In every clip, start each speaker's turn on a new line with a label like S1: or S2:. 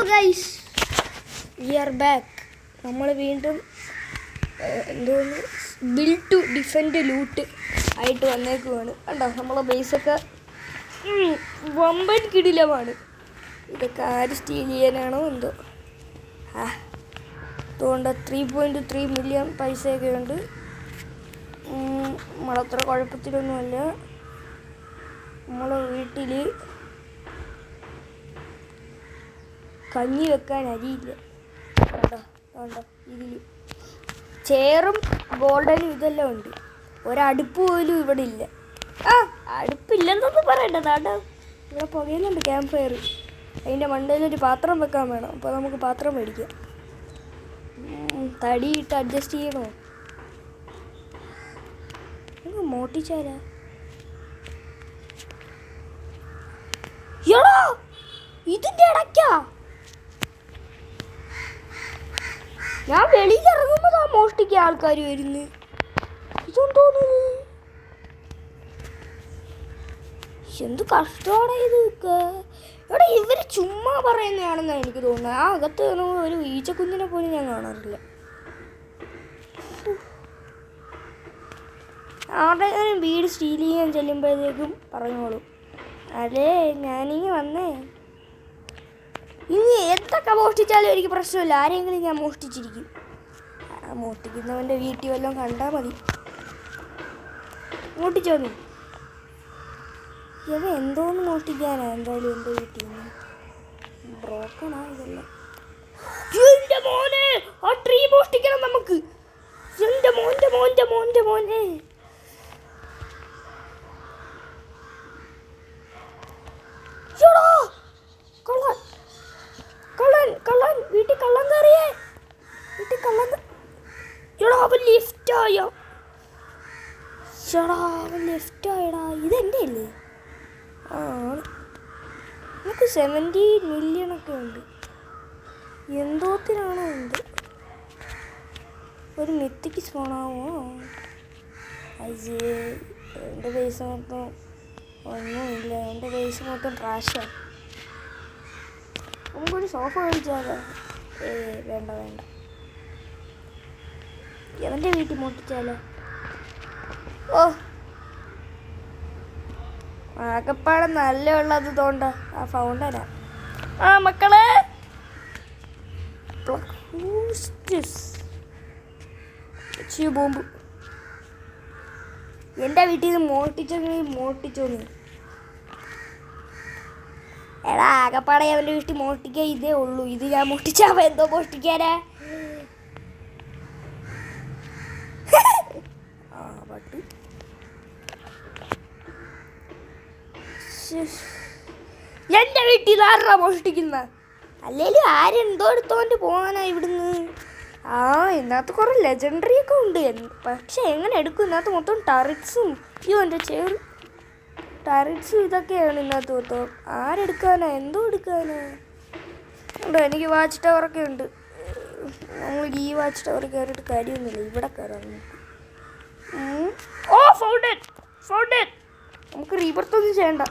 S1: Guys, V are back. നമ്മൾ വീണ്ടും എന്തോന്ന് ബിൽഡ് ടു ഡിഫെൻഡ് ലൂട്ട് ആയിട്ട് വന്നേക്കുവാണ്. കണ്ടോ നമ്മളെ ബേസൊക്കെ വമ്പൻ കിടിലമാണ്. ഇതൊക്കെ ആര് സ്റ്റീൽ ചെയ്യാനാണോ എന്തോ. അതുകൊണ്ട് 3.3 മില്യൺ പൈസയൊക്കെ ഉണ്ട്. നമ്മളത്ര കുഴപ്പത്തിലൊന്നുമല്ല. നമ്മളെ വീട്ടിൽ കഞ്ഞി വെക്കാൻ അരിയില്ല. കണ്ടോ കണ്ടോ, ഇതിൽ ചെയറും ഗോൾഡനും ഇതെല്ലാം ഉണ്ട്. ഒരടുപ്പ് പോലും ഇവിടെ ഇല്ല. അടുപ്പില്ലെന്നൊന്നും പറയണ്ട. താണ്ട ഇവിടെ പുകയുന്നുണ്ട് ക്യാമ്പ് ഫയർ. അതിൻ്റെ മണ്ടയിലൊരു പാത്രം വെക്കാൻ വേണം. അപ്പോൾ നമുക്ക് പാത്രം മേടിക്കാം. തടിയിട്ട് അഡ്ജസ്റ്റ് ചെയ്യണോ? നമുക്ക് മോട്ടിച്ചാലാ? എടാ, ഇതിൻ്റെ ഇടയ്ക്കാ ഞാൻ വെളിയിൽ ഇറങ്ങുമ്പോൾ ആ മോഷ്ടിക്കാൻ ആൾക്കാർ വരുന്നു. ഇതെന്തോന്നു? എന്ത് കഷ്ടമാണ് ഇത്. എടാ, ഇവർ ചുമ്മാ പറയുന്നതാണെന്നാണ് എനിക്ക് തോന്നുന്നത്. ആ അകത്ത് ഒരു ഈച്ചക്കുഞ്ഞിനെ പോലും ഞാൻ കാണാറില്ല. ആരുടെയും വീട് സ്റ്റീൽ ചെയ്യാൻ ചെല്ലുമ്പോഴത്തേക്കും പറഞ്ഞോളൂ, അല്ലേ ഞാനിങ്ങ് വന്നേ. ഇനി എന്തൊക്കെ മോഷ്ടിച്ചാലും എനിക്ക് പ്രശ്നമില്ല. ആരെങ്കിലും ഞാൻ മോഷ്ടിച്ചിരിക്കും. മോഷ്ടിക്കുന്നവൻ്റെ വീട്ടിൽ വല്ലതും കണ്ടാൽ മതി. മോഷ്ടിച്ചോന്നു ഇവ എന്തോന്ന് മോഷ്ടിക്കാനാ? എന്തായാലും എൻ്റെ വീട്ടിൽ നിന്ന് ബ്രോക്കണാ ഇതെല്ലാം. എൻ്റെ മോനെ, ആ ട്രീ മോഷ്ടിക്കണം നമുക്ക്. എൻ്റെ മോൻ്റെ മോൻ്റെ മോൻ്റെ മോനെ. കള്ളൻ കള്ളൻ കള്ളൻ, വീട്ടിൽ കള്ളൻ കയറിയേ. വീട്ടിൽ കള്ളൻ. എടാ, അവൻ ലിഫ്റ്റായോ? ചേടാ, അവൻ ലിഫ്റ്റായടാ. ഇതെൻ്റെ അല്ലേ? നമുക്ക് 17 മില്യണൊക്കെ ഉണ്ട്. എന്തോത്തിനാണോ ഉണ്ട്. ഒരു മിത്തിക്ക് സ്പോണാവോ? അയ്യേ, എൻ്റെ പൈസ മൊത്തം ഒന്നുമില്ല. എൻ്റെ പൈസ മൊത്തം ട്രാഷാണ്. നമുക്കൊരു സോഫ മേടിച്ചാലോ? വേണ്ട വേണ്ട. എവൻ്റെ വീട്ടിൽ മോട്ടിച്ചാലോ? ഓ, ആകപ്പാടെ നല്ല ഉള്ളത് തോണ്ട ആ ഫൗണ്ടനാ. മക്കളെ, ബോംബ് എൻ്റെ വീട്ടിൽ നിന്ന് മോട്ടിച്ചോന്ന്. എടാ, ആകപ്പാടെ അവൻ്റെ വീട്ടിൽ മോഷ്ടിക്കാൻ ഇതേ ഉള്ളൂ. ഇത് ഞാൻ മോഷ്ടിച്ചാൽ എന്തോ മോഷ്ടിക്കാനാ? പട്ട് എൻ്റെ വീട്ടിൽ ആരാ മോഷ്ടിക്കുന്ന? അല്ലേലും ആരെന്തോ എടുത്തോണ്ട് പോകാനാ ഇവിടുന്ന്. ഇതിനകത്ത് കുറേ ലെജൻഡറി ഒക്കെ ഉണ്ട്. പക്ഷെ എങ്ങനെ എടുക്കും? ഇതിനകത്ത് മൊത്തം ടറിറ്റ്സും എൻ്റെ ചെയർ ടറിറ്റ്സും ഇതൊക്കെയാണ് ഇതിനകത്ത് മൊത്തം. ആരെടുക്കാനാ? എന്തോ എടുക്കാനാ? ഉണ്ടോ? എനിക്ക് വാച്ച് ടവറൊക്കെ ഉണ്ട്. നമ്മൾ ഈ വാച്ച് ടവർ കയറിയിട്ട് കാര്യമൊന്നുമില്ല. ഇവിടെ കയറാം നമുക്ക്. Fountain fountain. നമുക്ക് റീബർത്തൊന്നും ചെയ്യണ്ട.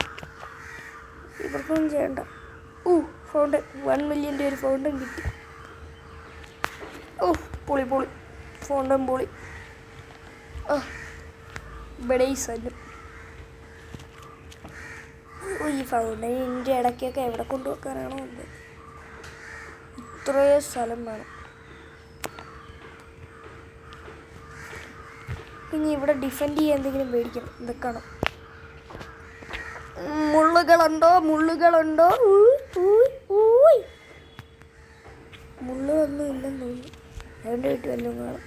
S1: ഫൗണ്ടൻ 1 മില്യൻ്റെ ഒരു ഫൗണ്ടൻ കിട്ടി. പൊളി പൊളി ഫൗണ്ടൻ പൊളി. ഇവിടെ ഈ സ്ഥലം ഈ ഫൗണ്ടൻ്റെ ഇടയ്ക്കൊക്കെ എവിടെ കൊണ്ടുവെക്കാനാണോ ഉണ്ട്. ഇത്രയും സ്ഥലം വേണം. ഇനി ഇവിടെ ഡിഫെൻഡ് ചെയ്യാൻ എന്തെങ്കിലും മേടിക്കണം. വെക്കണം. മുള്ളുകളുണ്ടോ? മുള്ളൊന്നും ഇല്ലെന്ന് തോന്നുന്നു. അവൻ്റെ വീട്ടിൽ വല്ലതും കാണാം.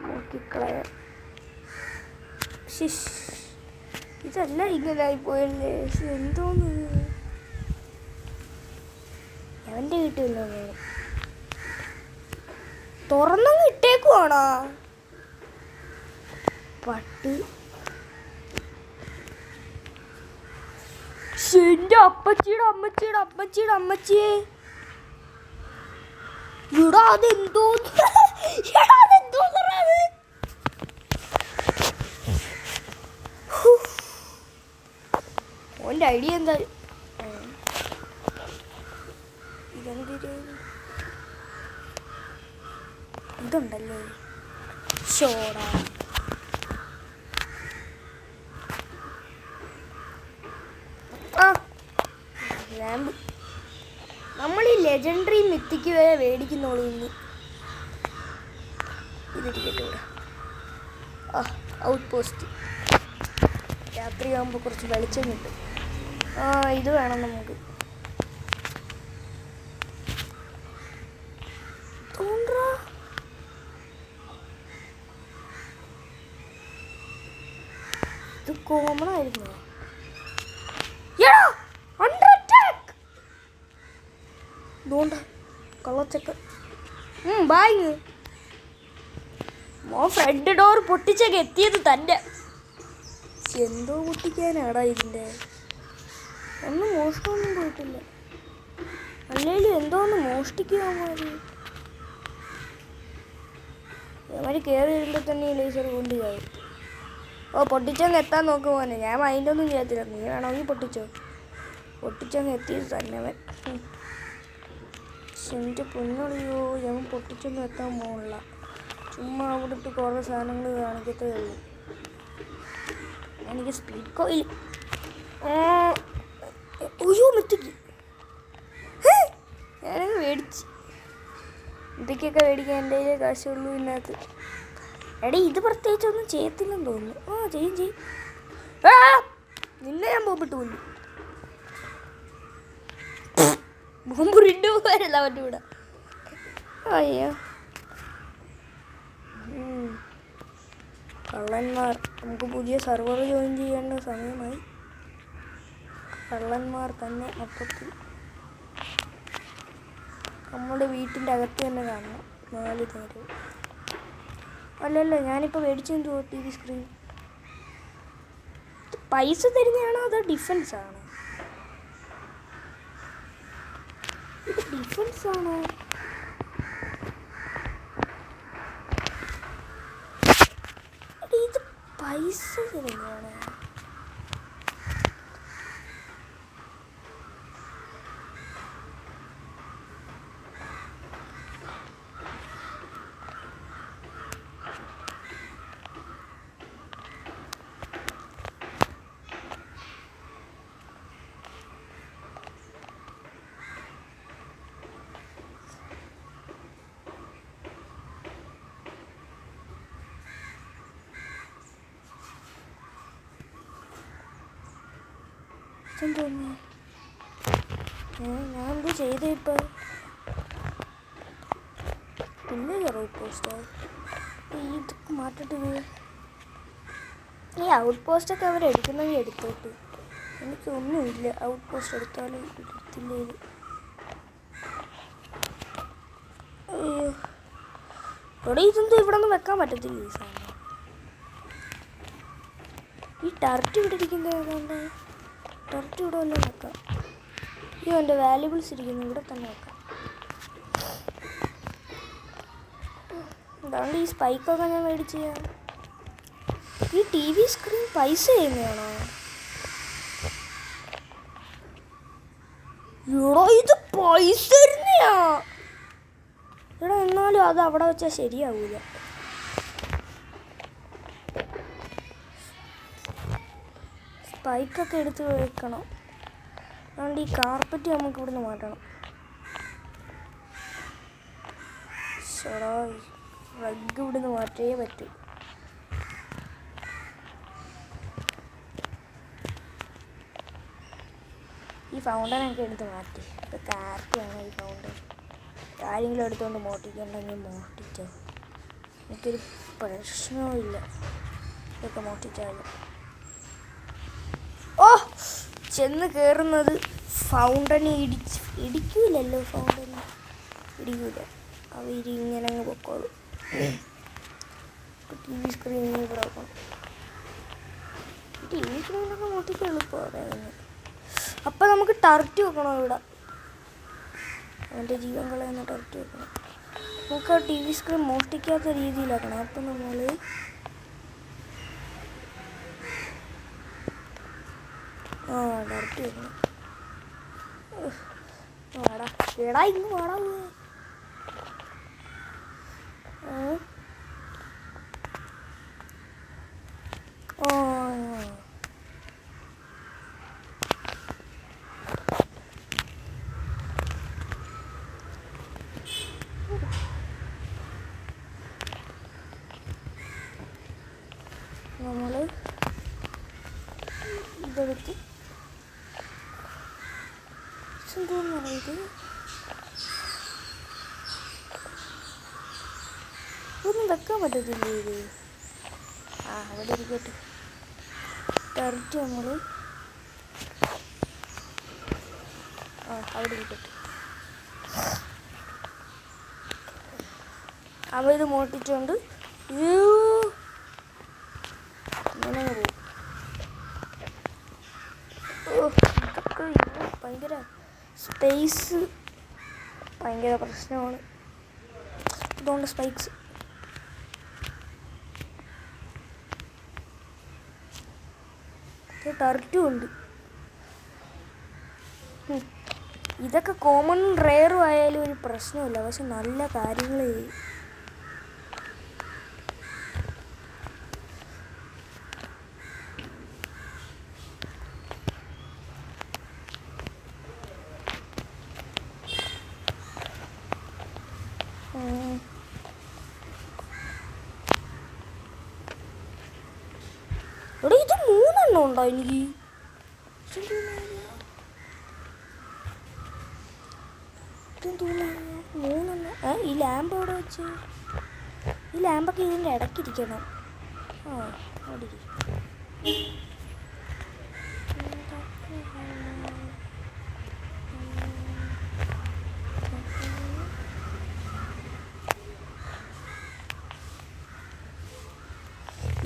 S1: നോക്കിക്കളയാം. ഇതല്ല ഇങ്ങനെ ആയിപ്പോയല്ലേ. എന്തോന്ന്? അവൻ്റെ വീട്ടിൽ വല്ലതും കാണാം. തുറന്നങ്ങ് ഇട്ടേക്കുവാണോ? പട്ട്. എൻ്റെ അമ്മച്ചിയുടെ അമ്മച്ചിയെ. ഇവിടെ അതെന്തോന്ന്? ഓൻ്റെ ഐഡിയ എന്താ? ഇതെന്തിര് ഇതുണ്ടല്ലേ ഷോടാ. ആ ലാമ്പ് നമ്മൾ ഈ ലെജൻഡറി മിത്തിക്ക് വരെ മേടിക്കുന്നോളൂ ഇന്ന്. ഇതിരിക്കട്ടെ ഇവിടെ. ആ ഔട്ട് പോസ്റ്റ് രാത്രിയാകുമ്പോൾ കുറച്ച് വെളിച്ചം കിട്ടും. ആ ഇത് വേണം നമുക്ക്. ഇത് കോമൺ ആയിരുന്നു. കള്ളച്ചക്ക ബാഗ് മോ ഫ്രണ്ട് ഡോർ പൊട്ടിച്ചൊക്കെ എത്തിയത് തന്നെ. എന്തോ പൊട്ടിക്കാനാടാ ഇതിൻ്റെ? ഒന്നും മോഷണമൊന്നും പോയിട്ടില്ല. അല്ലേലും എന്തോ ഒന്ന് മോഷ്ടിക്കുമാര്. അവര് കയറി വരുമ്പോൾ തന്നെ ലേസർ കൊണ്ട് കയറും. ഓ പൊട്ടിച്ചങ്ങ് എത്താൻ നോക്കുമോനെ. ഞാൻ മൈൻഡ് ഒന്നും ചെയ്യത്തില്ല. നീ വേണമെങ്കിൽ പൊട്ടിച്ചോ. പൊട്ടിച്ചങ്ങ് എത്തിയത് തന്നെ അവൻ. എൻ്റെ പൊന്നറിയോ, ഞാൻ പൊട്ടിച്ചൊന്നും എത്താൻ പോകില്ല. ചുമ്മാ അവിടുത്തെ കുറേ സാധനങ്ങൾ കാണിക്കത്തേ ഉള്ളൂ. എനിക്ക് സ്പീഡ് കോയിൽ ഒയ്യോ മെത്തിക്ക് ഞാനങ്ങ് മേടിച്ച്. ഇതൊക്കെയൊക്കെ മേടിക്കാൻ എൻ്റെ കയ്യിലേ കാശുള്ളൂ ഇതിനകത്ത്. എടേ ഇത് പ്രത്യേകിച്ചൊന്നും ചെയ്യത്തില്ലെന്ന് തോന്നുന്നു. ആ ചെയ്യും. നിന്നെ ഞാൻ പോപ്പിട്ട് കൊല്ലു. ബോംബ് റിണ്ടു പോരല്ല അവൻ്റെ കൂടെ. അയ്യോ കള്ളന്മാർ. നമുക്ക് പുതിയ സെർവർ ജോയിൻ ചെയ്യേണ്ട സമയമായി. കള്ളന്മാർ തന്നെ മൊത്തത്തിൽ നമ്മുടെ വീട്ടിൻ്റെ അകത്ത് തന്നെ കാണണം 4 നേരം. അല്ലല്ല ഞാനിപ്പോൾ മേടിച്ചെന്ന് തോന്നുന്നു TV സ്ക്രീൻ. പൈസ തരുന്നതാണോ അതോ ഡിഫൻസാണോ? ഇത് ഡിഫൻസാണോ? ഇത് പൈസ തരുന്നതാണ്. തോന്നുന്നു ഞാൻ എന്ത് ചെയ്ത ഇപ്പം? പിന്നെ ഔട്ട് പോസ്റ്റ് ഇതൊക്കെ മാറ്റിട്ട് ഈ ഔട്ട് പോസ്റ്റൊക്കെ അവരെടുക്കുന്നെങ്കിൽ എടുത്തോട്ട്. എനിക്കൊന്നുമില്ല ഔട്ട് പോസ്റ്റ് എടുത്താലും എടുത്തില്ലേലും. അയ്യോ ഇവിടെ ഇതൊന്നും ഇവിടെ ഒന്നും വെക്കാൻ പറ്റത്തില്ല. ഈ സാധനം ഈ ടർട്ട് ഇവിടെ ഇരിക്കുന്നത് ഏതാണ്ട്. ടർട്ട് ഇവിടെ വല്ലതും വെക്കാം. അയ്യോ എൻ്റെ വാല്യുബിൾസ് ഇരിക്കുന്നു ഇവിടെ തന്നെ വെക്കാം. അതുകൊണ്ട് ഈ സ്പൈക്കൊക്കെ ഞാൻ മേടിച്ച് ഈ TV സ്ക്രീൻ പൈസ ചെയ്യുന്നതാണോ? എടോ ഇത് പൈസ തരുന്നയാ. എടാ എന്നാലും അത് അവിടെ വെച്ചാൽ ശരിയാവൂല. സ്പൈക്കൊക്കെ എടുത്ത് വെക്കണം. അതുകൊണ്ട് ഈ കാർപ്പറ്റ് നമുക്ക് ഇവിടുന്ന് മാറ്റണം. ശടാ റഗ് ഇവിടുന്ന് മാറ്റേ പറ്റൂ. ഈ ഫൗണ്ടനൊക്കെ എടുത്ത് മാറ്റി. ഇപ്പോൾ കാർക്കാണ് ഈ ഫൗണ്ടൻ. ആരെങ്കിലും എടുത്തുകൊണ്ട് മോട്ടിക്കണ്ടെങ്കിൽ മോട്ടിച്ചോ. എനിക്കൊരു പ്രശ്നവും ഇല്ല ഇതൊക്കെ മോട്ടിച്ചാലും. ഓ ചെന്ന് കയറുന്നത് ഫൗണ്ടനെ ഇടിക്കൂലല്ലോ. ഫൗണ്ടന് ഇടിക്കൂല. അവരിങ്ങനെ അങ്ങ് പൊക്കോളൂ. TV സ്ക്രീനിൽ ഇവിടെ വെക്കണം. TV സ്ക്രീനൊക്കെ മോട്ടിക്ക് എളുപ്പമാണ്. അപ്പം നമുക്ക് ടർട്ട് വെക്കണം ഇവിടെ. അവൻ്റെ ജീവൻ കളയുന്ന ടർട്ട് വെക്കണം. നമുക്ക് ആ TV സ്ക്രീൻ മോഷ്ടിക്കാത്ത രീതിയിലാക്കണം. അപ്പം നമ്മൾ ടർട്ട് വെക്കണം. വാടാ എടാ ഇങ്ങ് വാടാ. നമ്മൾ ഇതെടുത്ത് എന്തോന്ന് പറയുന്നത് ഒന്നും വെക്കാൻ പറ്റത്തില്ലേ ഇത്? അവിടെ ഇരിക്കട്ടെ. കറക്റ്റ് നമ്മൾ അവിടെ ഇരിക്കട്ടെ. അവ ഇത് മോട്ടിച്ചുകൊണ്ട് ഇങ്ങനെ പോകും. ഇതൊക്കെ ഭയങ്കര സ്പേസ് ഭയങ്കര പ്രശ്നമാണ്. ഇതുകൊണ്ട് സ്പൈക്സ് ടർട്ടും ഉണ്ട്. ഇതൊക്കെ കോമണും റെയറും ആയാലും ഒരു പ്രശ്നമില്ല. പക്ഷെ നല്ല കാര്യങ്ങൾ എടാ ഇത് 3 എണ്ണം ഉണ്ടോ എനിക്ക്? ഈ ലാമ്പ് എവിടെ വെച്ച്? ഈ ലാമ്പൊക്കെ ഇതിൻ്റെ ഇടയ്ക്കിരിക്കണം. അവിടെ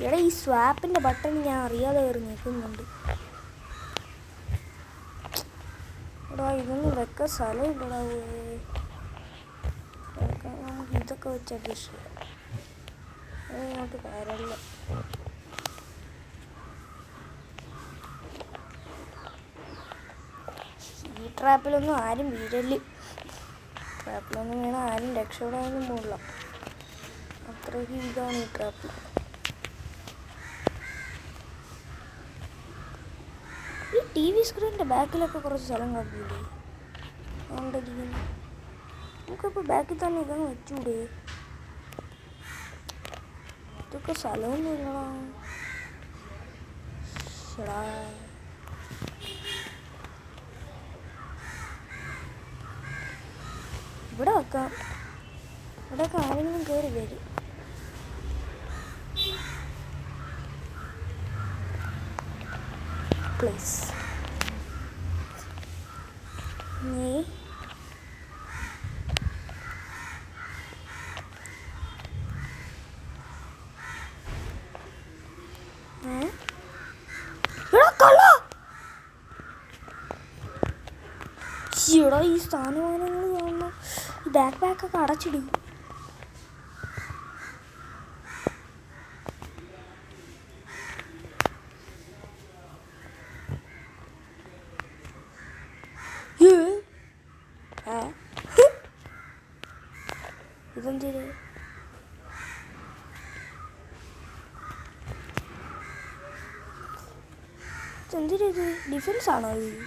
S1: എടാ ഈ സ്വാപ്പിൻ്റെ ബട്ടൺ ഞാൻ അറിയാതെ കയറി നിൽക്കുന്നുണ്ട്. എടാ ഇതൊന്നും വെക്കാൻ സ്ഥലമില്ലടാ. നമുക്ക് ഇതൊക്കെ വെച്ച് അഡ്ജസ്റ്റ് ചെയ്യാം. ഇങ്ങോട്ട് കാര്യമില്ല. ഈ ട്രാപ്പിലൊന്നും ആരും വീഴല്. ട്രാപ്പിലൊന്നും വീണ ആരും രക്ഷപ്പെടാനൊന്നും പോകില്ല. അത്രയ്ക്ക് ഇതാണ് ഈ ട്രാപ്പ്. ഈ ടി വി സ്ക്രീനിൻ്റെ ബാക്കിലൊക്കെ കുറച്ച് സ്ഥലം കാപ്പില്ലേ ഉണ്ടിരിക്കുന്നു. നമുക്കിപ്പോൾ ബാക്കിൽ തന്നെ ഇതൊന്ന് വെച്ചൂടെ? ഇതൊക്കെ സ്ഥലമൊന്നും ഇല്ലടാ. ശടാ ഇവിടെ വെക്കാം. ഇവിടെയൊക്കെ ആരെങ്കിലും കയറി വരും. പ്ലീസ് നീ ഇവിടെ ഈ സ്ഥാനമാനങ്ങൾ കാണുന്ന ഈ ബാക്ക് പാക്കൊക്കെ അടച്ചിടും. ഇതെന്തിന്? ഇതെന്തിനത്? ഡിഫൻസ് ആണോ ഇത്?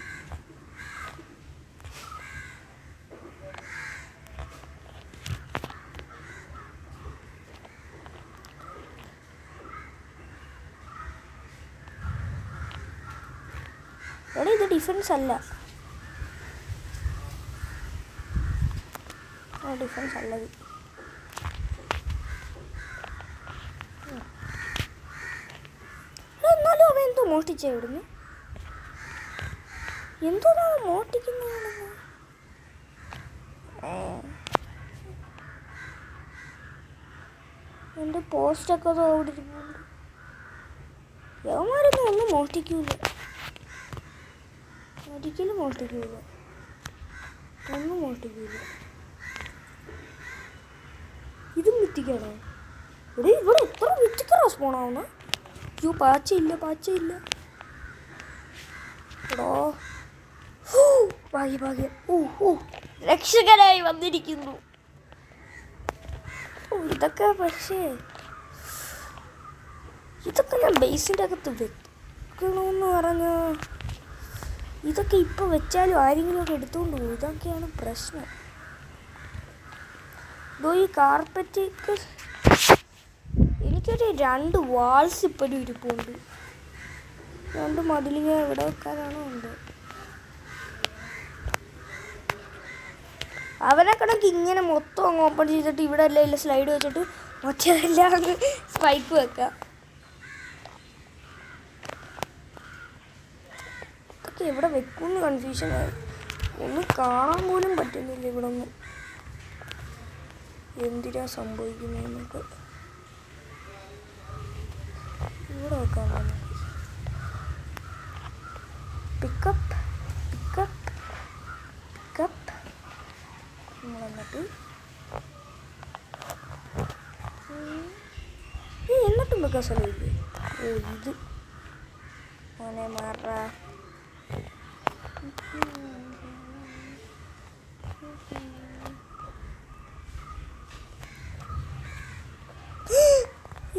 S1: എടാ ഇത് ഡിഫൻസ് അല്ല. ഡിഫൻസ് അല്ലത്. എന്നാലും അവൻ എന്തോ മോഷ്ടിച്ചേ ഇവിടുന്ന്. എന്തോന്നാ മോഷ്ടിക്കുന്ന? എൻ്റെ പോസ്റ്റൊക്കെ അവിടെ ഇരുന്നുണ്ട്. യവന്മാരൊന്നും ഒന്നും മോഷ്ടിക്കൂല. ഒരിക്കലും മോഷ്ടിക്കൂല. ഒന്നും മോഷ്ടിക്കൂല. ഇത് മിത്തിക്കാണോ? ഇവിടെ എത്ര മിത്തിക്ക റെസ്പോൺ ആവുന്ന? അയ്യോ പാച്ചയില്ല. എടോ ഭാഗ്യ ഭാഗ്യം. രക്ഷകനായി വന്നിരിക്കുന്നു. ഇതൊക്കെ പക്ഷേ ഇതൊക്കെ ഞാൻ ബേസിൻ്റെ അകത്ത് വെക്കണമെന്ന് പറഞ്ഞ ഇതൊക്കെ ഇപ്പോൾ വെച്ചാലും ആരെങ്കിലും ഒക്കെ എടുത്തുകൊണ്ട് പോകും. ഇതൊക്കെയാണ് പ്രശ്നം. ഇതോ ഈ കാർപ്പറ്റൊക്കെ എനിക്കൊരു 2 വാൾസ് ഇപ്പോഴും ഇരിപ്പുണ്ട്. 2 മതിലുകൾ എവിടെ വെക്കാനാണോ ഉണ്ട്. അവനെ കണക്ക് ഇങ്ങനെ മൊത്തം അങ്ങ് ഓപ്പൺ ചെയ്തിട്ട് ഇവിടെ എല്ലാം സ്ലൈഡ് വെച്ചിട്ട് മറ്റേതെല്ലാം അങ്ങ് സ്പൈക്ക് വെക്കാം. ഇതൊക്കെ എവിടെ വെക്കുമെന്ന് കൺഫ്യൂഷനായി. ഒന്നും കാണാൻ പോലും പറ്റുന്നില്ല ഇവിടെ ഒന്നും എന്തിനാ സംഭവിക്കുന്നതെന്നൊക്കെ. ഇവിടെ വെക്കാൻ നമുക്ക് പിക്കപ്പ് പിക്കപ്പ് പിക്കപ്പ് എന്നിട്ട് എന്നിട്ടും വെക്കാൻ സ്ഥലമില്ലേ? ഇത് മോനെ മാറാ.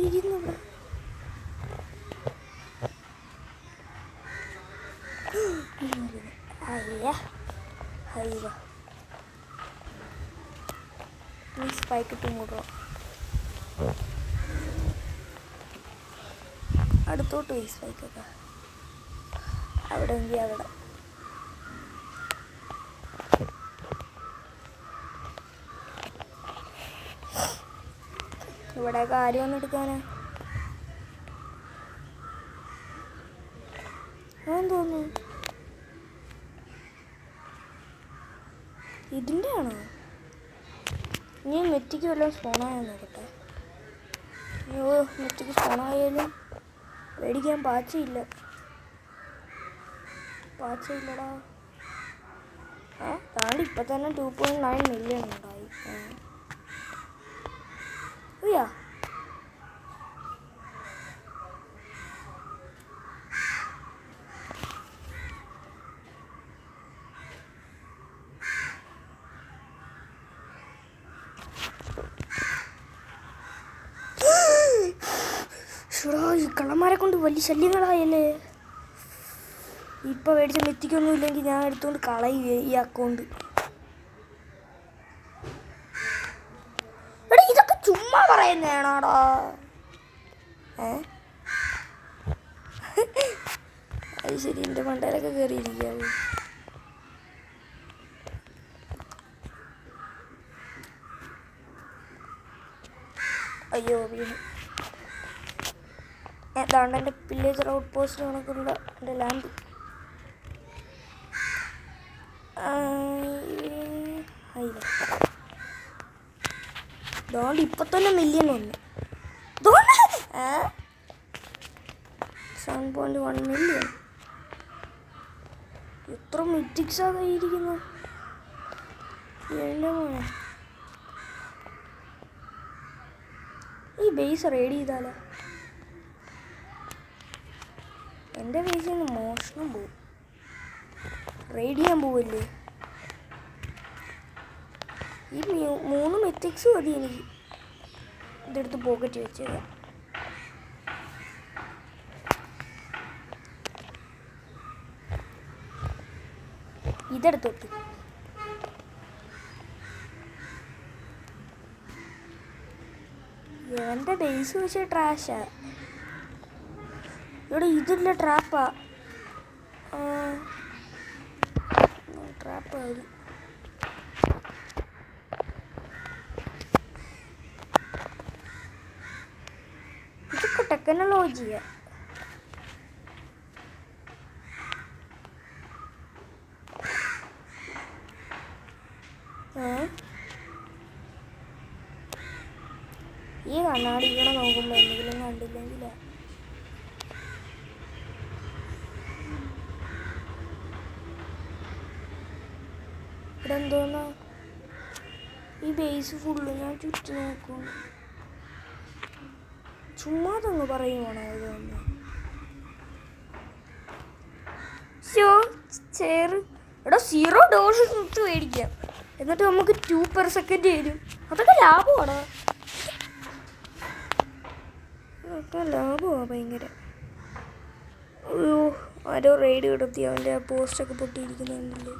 S1: ഇരുന്നു അയ്യ അയ്യ നീ സ്പൈക്ക് ഇട്ട് മൂടോ. അടുത്തോട്ട് പോയി സ്പൈക്കൊക്കെ അവിടെ എങ്കിൽ അവിടെ. ഇവിടെ കാര്യം ഒന്നും എടുക്കാനാ തോന്നുന്നു. ഇതിൻ്റെ ആണോ? ഞാൻ നെറ്റിക്ക് വല്ലതും സ്പോണായോ നോക്കട്ടെ. അയ്യോ നെറ്റിക്ക് സ്പോണായാലും മേടിക്കാൻ പാച്ചയില്ലടാ. താണ്ട് ഇപ്പം തന്നെ 2.9 മില്യൺ ഉണ്ടായി. അയ്യാ ഈ കള്ളന്മാരെ കൊണ്ട് വലിയ ശല്യങ്ങളായല്ലേ. ഇപ്പം മേടിച്ച നെറ്റിക്കൊന്നും ഇല്ലെങ്കിൽ ഞാൻ എടുത്തുകൊണ്ട് കളയുക ഈ അക്കൗണ്ട്. എടാ ഇതൊക്കെ ചുമ്മാ പറയുന്നതാണോടാ? അത് ശരി, എൻ്റെ മണ്ടയിലൊക്കെ കയറിയിരിക്കാവൂ. അയ്യോ ഏതാണ്ട് എൻ്റെ വില്ലേജർ ഔട്ട് പോസ്റ്റ് കണക്കുള്ള എൻ്റെ ലാൻഡ്. അതുകൊണ്ട് ഇപ്പം തന്നെ മില്യൺ വന്നു. 7.1 മില്യൺ. എത്ര മിറ്റിക്സാ കയ്യിരിക്കുന്നു എൻ്റെ മോനെ. ഈ ബേസ് റെഡി ചെയ്താലോ? എൻ്റെ ബേസിൽ നിന്ന് മോഷണം പോവും. റെയ്ഡ് ചെയ്യാൻ പോവല്ലേ? ഈ 3 മെത്തിക്സ് മതി എനിക്ക്. ഇതെടുത്ത് പോക്കറ്റ് വെച്ചേക്കാം. ഇതെടുത്തോട്ട് എൻ്റെ ബേസ് വെച്ച ട്രാഷാ. ഇവിടെ ഇതില്ല ട്രാപ്പാ. ട്രാപ്പ് അത് ഇതൊക്കെ ടെക്നോളജിയാ. ഈ കണ്ണാടി ഇവിടെ നോക്കുമ്പോൾ എന്തെങ്കിലും കണ്ടില്ലെങ്കിലാ. ഇവിടെ എന്തോന്നാ ഈ ബേസ് ഫുള്ള് ഞാൻ ചുറ്റി നോക്കും. ചുമ്മാതങ്ങ് പറയുവാണോ ഇതൊന്ന്? ചെയർ എടാ 0 ഡോസ് കൊടുത്ത് മേടിക്കാം, എന്നിട്ട് നമുക്ക് 2/സെക്കൻഡ് തരും. അതൊക്കെ ലാഭമാണോ? അതൊക്കെ ലാഭമാണ് ഭയങ്കര. അയ്യോ, ആരോ റെയ്ഡ് കിടത്തി, അവൻ്റെ ആ പോസ്റ്റൊക്കെ പൊട്ടിയിരിക്കുന്നുണ്ടല്ലേ.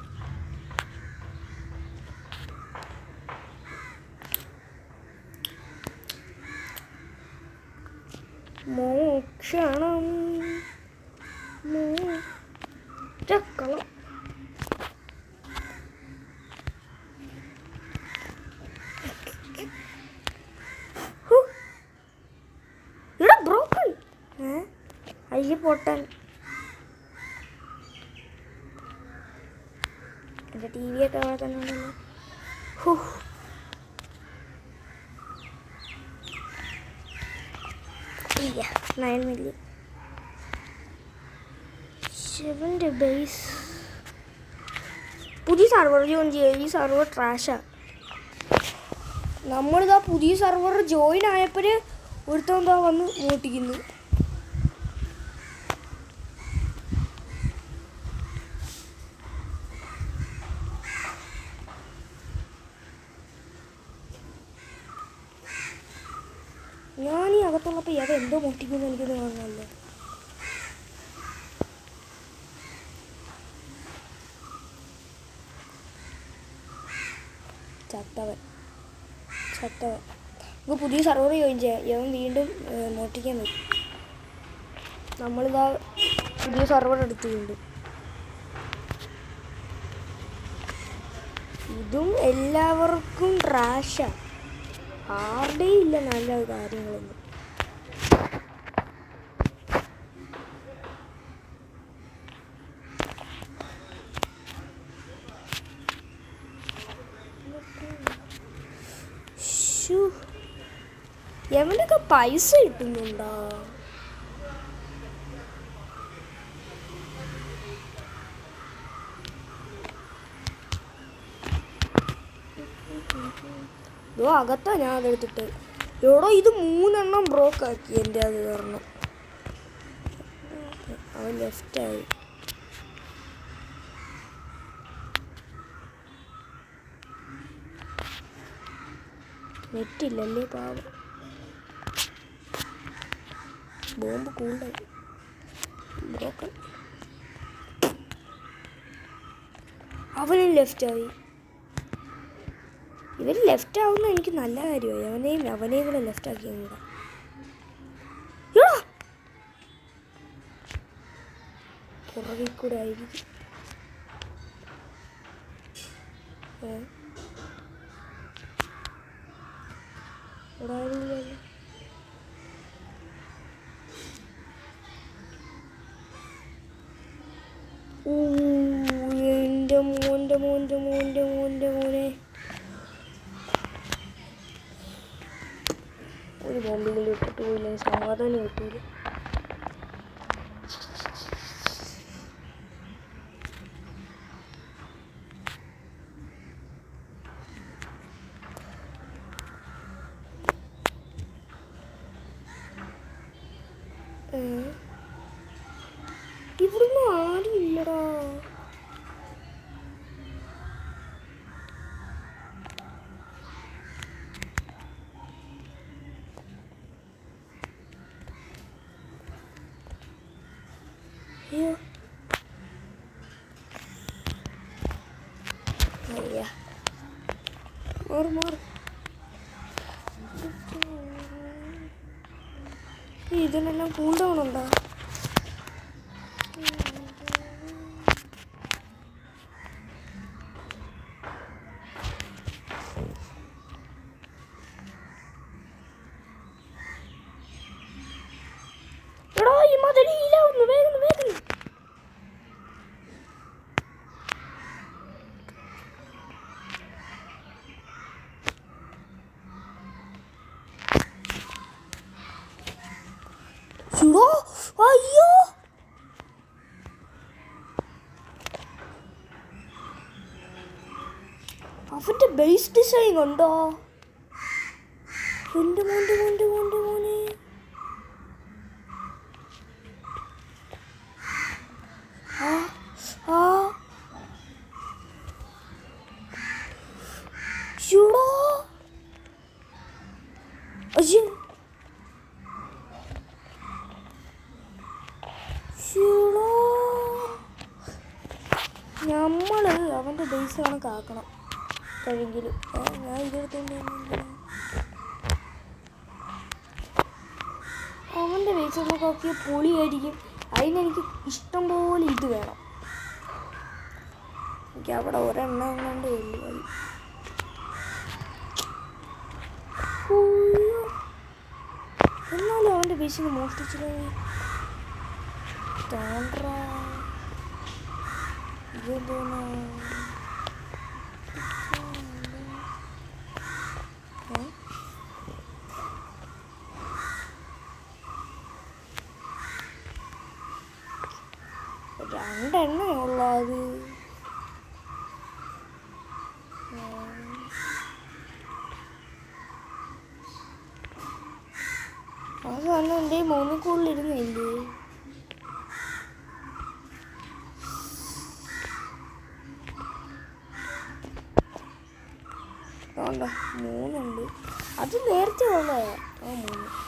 S1: മോക്ഷണം മോക്ഷക്കളം. ഇവിടെ ബ്രോക്കൺ. അയ്യ പൊട്ടാൻ. എൻ്റെ ടി വിയൊക്കെ അവിടെ തന്നെ ഉണ്ടല്ലോ. 9 മില്യൺ. ശിവൻ്റെ ബേസ് പുതിയ സർവർ ജോയിൻ ചെയ്യുക. ഈ സർവർ ട്രാഷാണ്. നമ്മളിതാ പുതിയ സർവർ ജോയിൻ ആയപ്പോൾ ഒരുത്തന്താ വന്ന് മോട്ടിക്കുന്നു. ഞാനീ അകത്തുള്ളപ്പോൾ അത് എന്തോ മോട്ടിക്കുന്നു എനിക്കൊന്ന് കാണാമല്ലോ. ചത്തവൻ നമുക്ക് പുതിയ സർവർ ജോയിൻ ചെയ്യാം. ഇവൻ വീണ്ടും മോട്ടിക്കാൻ പറ്റും. നമ്മളിതാ പുതിയ സർവർ എടുത്തിട്ടുണ്ട്. ഇതും എല്ലാവർക്കും ട്രാഷാണ്. ആരുടെയും ഇല്ല നല്ല കാര്യങ്ങളൊന്നും. എവനൊക്കെ പൈസ കിട്ടുന്നുണ്ടോ? ഇതോ അകത്താ ഞാൻ അതെടുത്തിട്ട്. എവിടോ ഇത് 3 ബ്രോക്കാക്കി എൻ്റെ അത് കാരണം. അവൻ ലെഫ്റ്റായി. നെറ്റില്ലല്ലേ പാവം. ബോംബ് കൂളായി. ബ്രോക്കൺ. അവനും ലെഫ്റ്റായി. ഇവർ ലെഫ്റ്റ് ആവുന്ന എനിക്ക് നല്ല കാര്യമായി. അവനെയും കൂടെ ലെഫ്റ്റ് ആക്കിയും കൂടെ. പുറകിൽ കൂടെ ആയിരിക്കും. എൻ്റെ മോനെ ഒരു ബോംബെങ്കിലും ഇട്ടിട്ട് പോയില്ല, സമാധാനം കിട്ടൂല. ഇവിടുന്ന് ആരും ഇല്ലടാ. അയ്യോ അയ്യ മാറ്. ഇതിനെല്ലാം കൂൾ ഡൗൺ ഉണ്ടോ? എടോ ഈ മതിൽ ഹീലാവുന്നു. വേഗം അയ്യോ അവന്റെ ബേസ് ഡിസൈൻ ഉണ്ടോ? എൻ്റെ മോനെ ചൂടോ അയ്യോ ചൂടോ നമ്മള് അവൻ്റെ ബേസാണ് കാക്കണം കഴിയെങ്കിലും ഞാൻ ഇതെടുത്തോണ്ട് അവൻ്റെ ബേസൊക്കെ കാക്കിയ പൊളിയായിരിക്കും. അതിനെനിക്ക് ഇഷ്ടം പോലെ ഇത് വേണം. എനിക്ക് അവിടെ ഒരെണ്ണം കൊണ്ട് ഉള്ളു മതി. എന്നാലും അവൻ്റെ ബേസിന് മോഷ്ടിച്ചില്ലേ ഇതെന്തോന്നാ രണ്ടെണ്ണേ ഉള്ളൂ അത്. അത് തന്നെ എൻ്റെ മൂന്നിക്കുള്ളിരുന്നില്ലേ. അതുകൊണ്ടാ 3 ഉണ്ട്. അത് നേരത്തെ ഉള്ളതാ. 3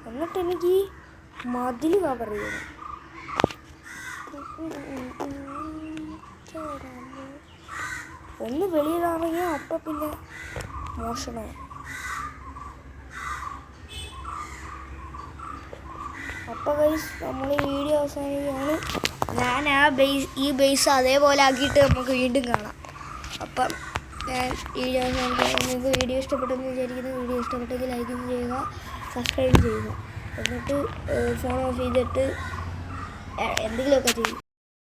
S1: എന്നിട്ട് എനിക്ക് മതിൽ കവർ ചെയ്യണം. ഒന്ന് വെളിയിലിറങ്ങിയാൽ അപ്പം പിന്നെ മോഷണം. അപ്പം ഗൈസ് നമ്മൾ ഈ വീഡിയോ അവസാനിക്കുകയാണ്. ഞാൻ ഈ ബേസ് അതേപോലെ ആക്കിയിട്ട് നമുക്ക് വീണ്ടും കാണാം. അപ്പം ഞാൻ വീഡിയോ അവസാനിക്കുക. നിങ്ങൾക്ക് വീഡിയോ ഇഷ്ടപ്പെട്ടെന്ന് വിചാരിക്കുന്നു. വീഡിയോ ഇഷ്ടപ്പെട്ടെങ്കിൽ ലൈക്ക് ചെയ്യുക, സബ്സ്ക്രൈബ് ചെയ്യുക. എന്നിട്ട് ഫോൺ ഓഫ് ചെയ്തിട്ട് എന്തെങ്കിലുമൊക്കെ ചെയ്യും.